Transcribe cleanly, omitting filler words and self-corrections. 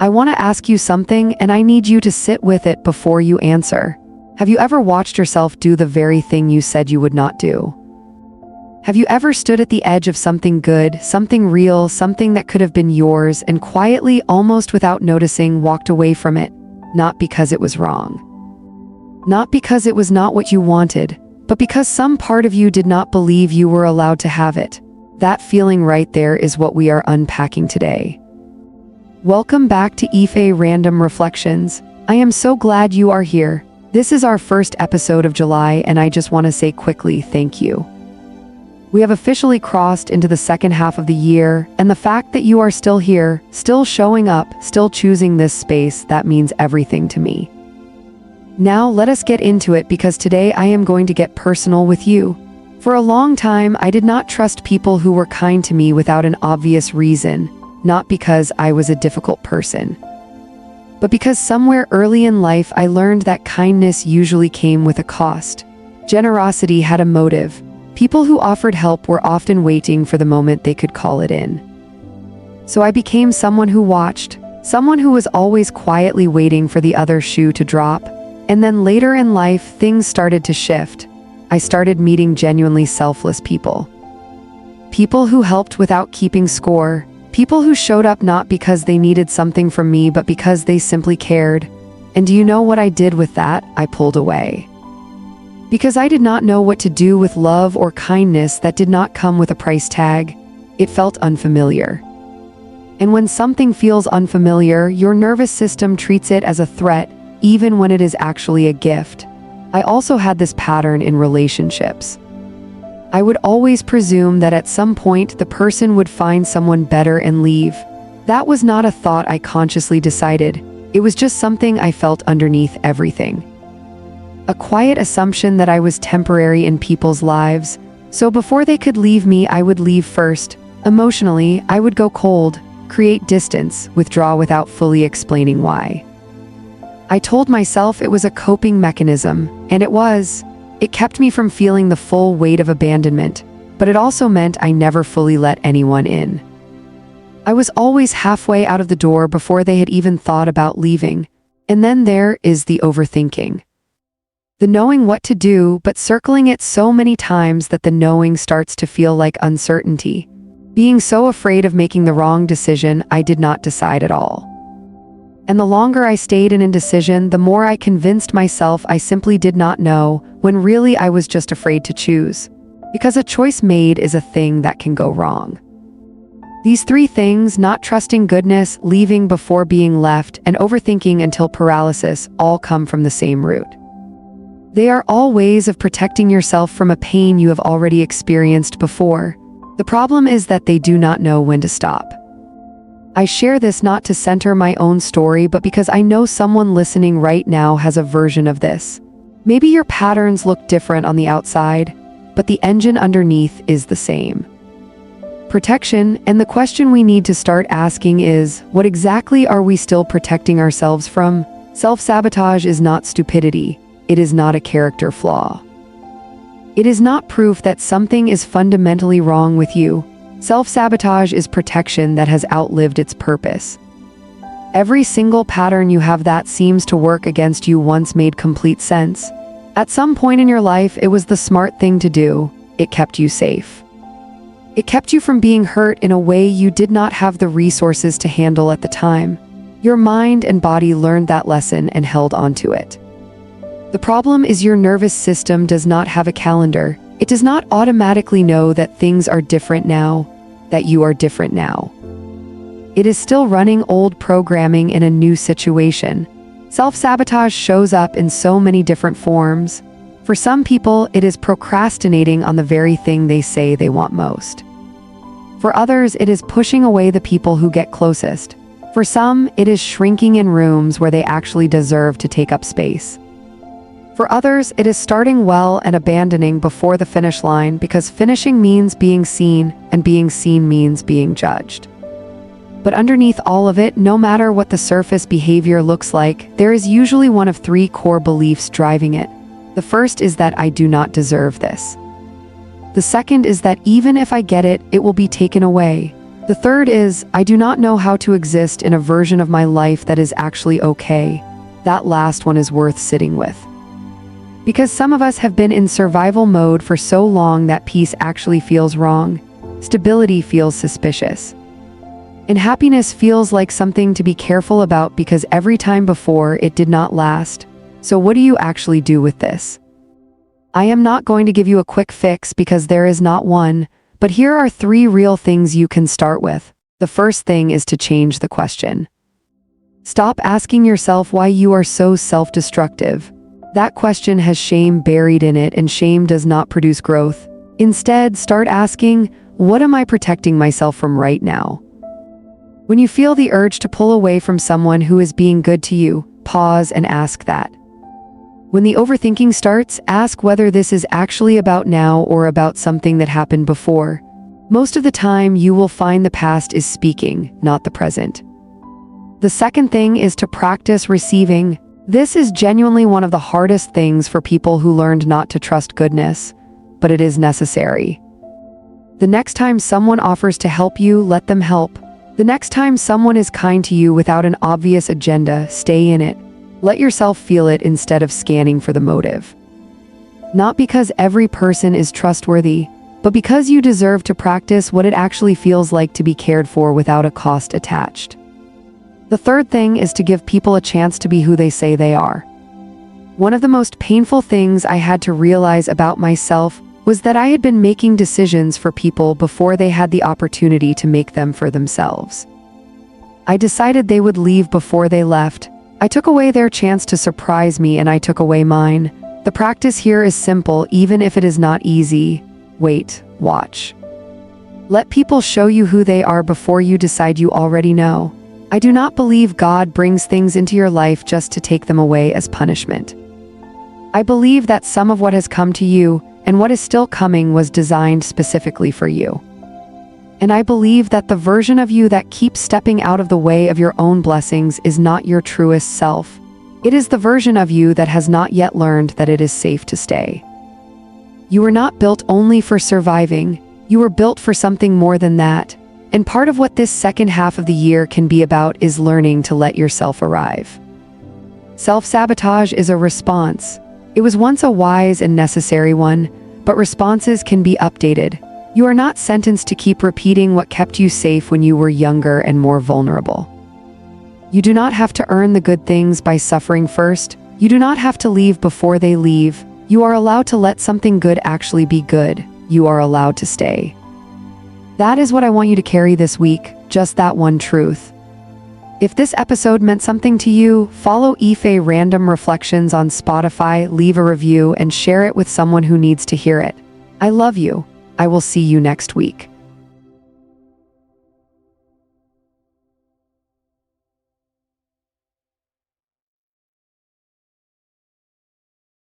I want to ask you something, and I need you to sit with it before you answer. Have you ever watched yourself do the very thing you said you would not do? Have you ever stood at the edge of something good, something real, something that could have been yours, and quietly, almost without noticing, walked away from it? Not because it was wrong. Not because it was not what you wanted, but because some part of you did not believe you were allowed to have it. That feeling right there is what we are unpacking today. Welcome back to Ife Random Reflections. I am so glad you are here. This is our first episode of July, and I just want to say quickly thank you. We have officially crossed into the second half of the year, and the fact that you are still here, still showing up, still choosing this space, that means everything to me. Now let us get into it, because today I am going to get personal with you. For a long time, I did not trust people who were kind to me without an obvious reason, not because I was a difficult person, but because somewhere early in life I learned that kindness usually came with a cost. Generosity had a motive. People who offered help were often waiting for the moment they could call it in. So I became someone who watched, someone who was always quietly waiting for the other shoe to drop. And then later in life, things started to shift. I started meeting genuinely selfless people. People who helped without keeping score. People who showed up not because they needed something from me, but because they simply cared. And do you know what I did with that? I pulled away. Because I did not know what to do with love or kindness that did not come with a price tag. It felt unfamiliar. And when something feels unfamiliar, your nervous system treats it as a threat, even when it is actually a gift. I also had this pattern in relationships. I would always presume that at some point the person would find someone better and leave. That was not a thought I consciously decided. It was just something I felt underneath everything. A quiet assumption that I was temporary in people's lives, so before they could leave me, I would leave first. Emotionally, I would go cold, create distance, withdraw without fully explaining why. I told myself it was a coping mechanism, and it was. It kept me from feeling the full weight of abandonment, but it also meant I never fully let anyone in. I was always halfway out of the door before they had even thought about leaving. And then there is the overthinking. The knowing what to do, but circling it so many times that the knowing starts to feel like uncertainty. Being so afraid of making the wrong decision, I did not decide at all. And the longer I stayed in indecision, the more I convinced myself I simply did not know, when really I was just afraid to choose. Because a choice made is a thing that can go wrong. These three things, not trusting goodness, leaving before being left, and overthinking until paralysis, all come from the same root. They are all ways of protecting yourself from a pain you have already experienced before. The problem is that they do not know when to stop. I share this not to center my own story, but because I know someone listening right now has a version of this. Maybe your patterns look different on the outside, but the engine underneath is the same. Protection, and the question we need to start asking is, what exactly are we still protecting ourselves from? Self-sabotage is not stupidity. It is not a character flaw. It is not proof that something is fundamentally wrong with you. Self-sabotage is protection that has outlived its purpose. Every single pattern you have that seems to work against you once made complete sense. At some point in your life, it was the smart thing to do. It kept you safe. It kept you from being hurt in a way you did not have the resources to handle at the time. Your mind and body learned that lesson and held onto it. The problem is your nervous system does not have a calendar. It does not automatically know that things are different now, that you are different now. It is still running old programming in a new situation. Self-sabotage shows up in so many different forms. For some people, it is procrastinating on the very thing they say they want most. For others, it is pushing away the people who get closest. For some, it is shrinking in rooms where they actually deserve to take up space. For others, it is starting well and abandoning before the finish line, because finishing means being seen, and being seen means being judged. But underneath all of it, no matter what the surface behavior looks like, there is usually one of three core beliefs driving it. The first is that I do not deserve this. The second is that even if I get it, it will be taken away. The third is, I do not know how to exist in a version of my life that is actually okay. That last one is worth sitting with. Because some of us have been in survival mode for so long that peace actually feels wrong. Stability feels suspicious. And happiness feels like something to be careful about because every time before it did not last. So what do you actually do with this? I am not going to give you a quick fix because there is not one, but here are 3 real things you can start with. The first thing is to change the question. Stop asking yourself why you are so self-destructive. That question has shame buried in it, and shame does not produce growth. Instead, start asking, what am I protecting myself from right now? When you feel the urge to pull away from someone who is being good to you, pause and ask that. When the overthinking starts, ask whether this is actually about now or about something that happened before. Most of the time, you will find the past is speaking, not the present. The second thing is to practice receiving. This is genuinely one of the hardest things for people who learned not to trust goodness, but it is necessary. The next time someone offers to help you, let them help. The next time someone is kind to you without an obvious agenda, stay in it. Let yourself feel it instead of scanning for the motive. Not because every person is trustworthy, but because you deserve to practice what it actually feels like to be cared for without a cost attached. The third thing is to give people a chance to be who they say they are. One of the most painful things I had to realize about myself was that I had been making decisions for people before they had the opportunity to make them for themselves. I decided they would leave before they left. I took away their chance to surprise me, and I took away mine. The practice here is simple, even if it is not easy. Wait, watch. Let people show you who they are before you decide you already know. I do not believe God brings things into your life just to take them away as punishment. I believe that some of what has come to you, and what is still coming, was designed specifically for you. And I believe that the version of you that keeps stepping out of the way of your own blessings is not your truest self. It is the version of you that has not yet learned that it is safe to stay. You were not built only for surviving. You were built for something more than that. And part of what this second half of the year can be about is learning to let yourself arrive. Self-sabotage is a response. It was once a wise and necessary one, but responses can be updated. You are not sentenced to keep repeating what kept you safe when you were younger and more vulnerable. You do not have to earn the good things by suffering first. You do not have to leave before they leave. You are allowed to let something good actually be good. You are allowed to stay. That is what I want you to carry this week, just that one truth. If this episode meant something to you, follow Ife Random Reflections on Spotify, leave a review, and share it with someone who needs to hear it. I love you. I will see you next week.